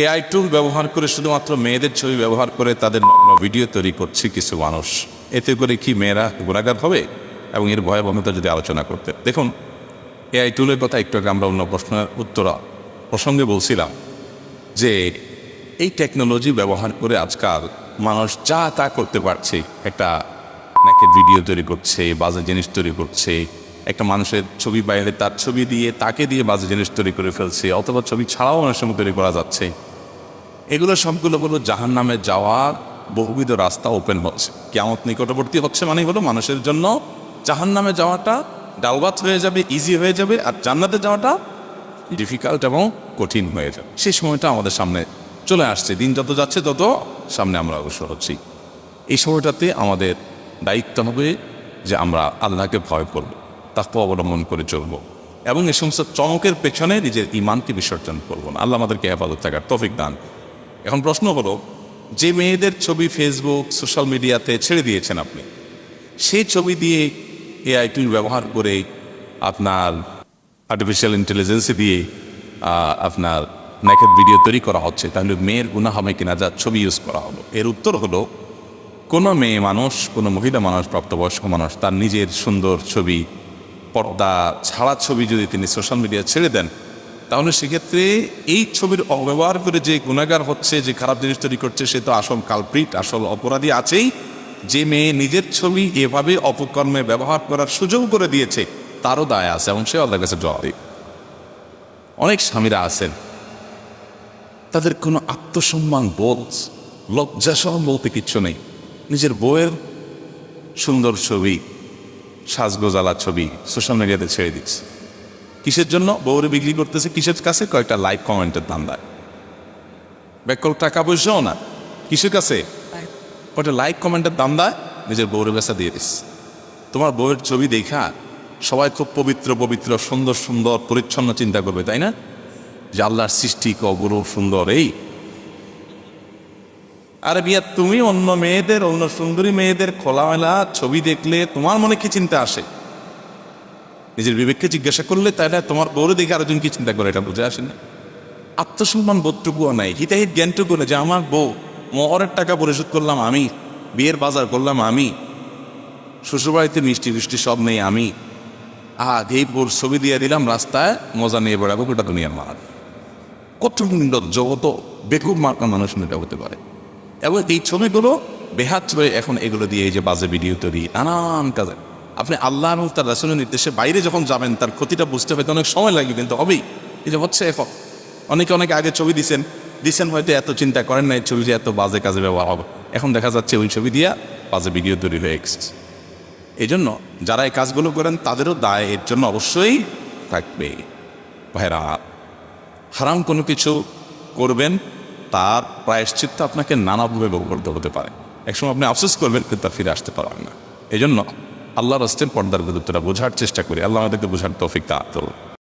AI টুল ব্যবহার করে শুধুমাত্র মেয়েদের ছবি ব্যবহার করে তাদের ভিডিও তৈরি করছে কিছু মানুষ। এতে করে কি মেয়েরা গুণাগার হবে? এবং এর ভয়াবহতা যদি আলোচনা করতে, দেখুন এআই টুলের কথা একটু আগে আমরা অন্য প্রশ্নের প্রসঙ্গে বলছিলাম যে এই টেকনোলজি ব্যবহার করে আজকাল মানুষ যা তা করতে পারছে। একটা নেকেড ভিডিও তৈরি করছে, বাজে জিনিস তৈরি করছে, একটা মানুষের ছবি বাইরে তার ছবি দিয়ে তাকে দিয়ে বাজে জিনিস তৈরি করে ফেলছে, অথবা ছবি ছাড়াও অনেক সময় তৈরি করা যাচ্ছে। এগুলো সবগুলো হলো জাহান্নামে যাওয়ার বহুবিধ রাস্তা ওপেন হচ্ছে, কিয়ামত নিকটবর্তী হচ্ছে। মানে হলো মানুষের জন্য জাহান্নামে যাওয়াটা ডালবাত হয়ে যাবে, ইজি হয়ে যাবে, আর জান্নাতে যাওয়াটা ডিফিকাল্ট এবং কঠিন হয়ে যাবে। সেই সময়টা আমাদের সামনে চলে আসছে। দিন যত যাচ্ছে তত সামনে আমরা অগ্রসর হচ্ছি। এই সময়টাতে আমাদের দায়িত্ব হবে যে আমরা আল্লাহকে ভয় করব, তাকওয়া অবলম্বন করে চলব, এবং এই সমস্ত চমকের পেছনে নিজের ঈমানকে বিসর্জন করব না। আল্লাহ আমাদেরকে হেফাজত থাকার তৌফিক দান। এখন প্রশ্ন হলো, যে মেয়েদের ছবি ফেসবুক সোশ্যাল মিডিয়াতে ছেড়ে দিয়েছেন আপনি, সেই ছবি দিয়ে এআই টুল ব্যবহার করে আপনার আর্টিফিশিয়াল ইন্টেলিজেন্স দিয়ে আপনার নেকেড ভিডিও তৈরি করা হচ্ছে, তাহলে মেয়ের গুনাহ হবে কিনা যা ছবি ইউজ করা হলো? এর উত্তর হলো, কোনো মেয়ে মানুষ, কোনো মহিলা মানুষ, প্রাপ্তবয়স্ক মানুষ তার নিজের সুন্দর ছবি, পর্দা ছাড়া ছবি যদি তিনি সোশ্যাল মিডিয়া ছেড়ে দেন, তাহলে সেক্ষেত্রে এই ছবির অব্যবহার করে যে গুনাহগার হচ্ছে, যে খারাপ জিনিস তৈরি করছে, সে তো আসল কালপ্রিট, আসল অপরাধী আছেই। যে মেয়ে নিজের ছবি এভাবে অপকর্মে ব্যবহার করার সুযোগ করে দিয়েছে, তারও দায় আছে, এবং সে আল্লাহর কাছে জবাবদিহি। অনেক স্বামীরা আছেন, তাদের কোনো আত্মসম্মান বোধ, লজ্জাসরম বলতে কিচ্ছু নেই। নিজের বউয়ের সুন্দর ছবি, সাজগোজালা ছবি সোশ্যাল মিডিয়াতে ছেড়ে দিচ্ছে। কিসের জন্য? বউরে বিক্রি করতেছে কিসের কাছে? কয়েকটা লাইক কমেন্টের ধান্দায়। ব্যাকল টাকা পয়সাও না, কিসের কাছে? কয়েকটা লাইক কমেন্টের ধান্দায় নিজের বউরে বেচা দিয়ে দিচ্ছে। তোমার বউয়ের ছবি দেখা সবাই খুব পবিত্র পবিত্র, সুন্দর সুন্দর, পরিচ্ছন্ন চিন্তা করবে, তাই না? যে আল্লাহর সৃষ্টি কগুলো সুন্দর। এই আরে বিয়া, তুমি অন্য মেয়েদের, অন্য সুন্দরী মেয়েদের খোলামেলা ছবি দেখলে তোমার মনে কি চিন্তা আসে? নিজের বিবেককে জিজ্ঞাসা করলে, তাহলে তোমার বউরে দেখে আরেকজন কি চিন্তা করে, এটা বুঝে আসে না। আত্মসম্মান বোধটুকুও নাই, হিতাহিত জ্ঞানটুকু নেই যে আমার বউ, মোহরের টাকা পরিশোধ করলাম আমি, বিয়ের বাজার করলাম আমি, শ্বশুরবাড়িতে মিষ্টি মিষ্টি সব নেই আমি, এই বোর ছবি দিয়ে দিলাম, রাস্তায় মজা নিয়ে বেড়াবো, গোটা দুনিয়ার মার। কত জগত বেকুব মার্কা মানুষ এটা হতে পারে। এবং এই ছবিগুলো বেহাত হয়ে এখন এগুলো দিয়ে এই যে বাজে ভিডিও তৈরি, নানান কাজে আপনি আল্লাহ এবং তার রাসূলের নির্দেশে বাইরে যখন যাবেন, তার ক্ষতিটা বুঝতে পেতে অনেক সময় লাগবে, কিন্তু হবেই। এই যে হচ্ছে এখন অনেকে আগে ছবি দিছেন হয়তো এত চিন্তা করেন না এই ছবি যে এত বাজে কাজে ব্যবহার হবে। এখন দেখা যাচ্ছে ওই ছবি দিয়া বাজে ভিডিও তৈরি হয়ে গেছে। এই জন্য যারা এই কাজগুলো করেন তাদেরও দায় এর জন্য অবশ্যই থাকবে। ভাইরা, হারাম কোনো কিছু করবেন, তার প্রায়শ্চিত্ত আপনাকে নানাভাবে ভোগ করতে হতে পারে। একসময় আপনি আফসোস করবেন, কিন্তু তার ফিরে আসতে পারবেন না। এই জন্য আল্লাহর রাস্তায় পর্দার গুরুত্বটা বোঝার চেষ্টা করি। আল্লাহ আমাদেরকে বোঝার তৌফিক দান করুন।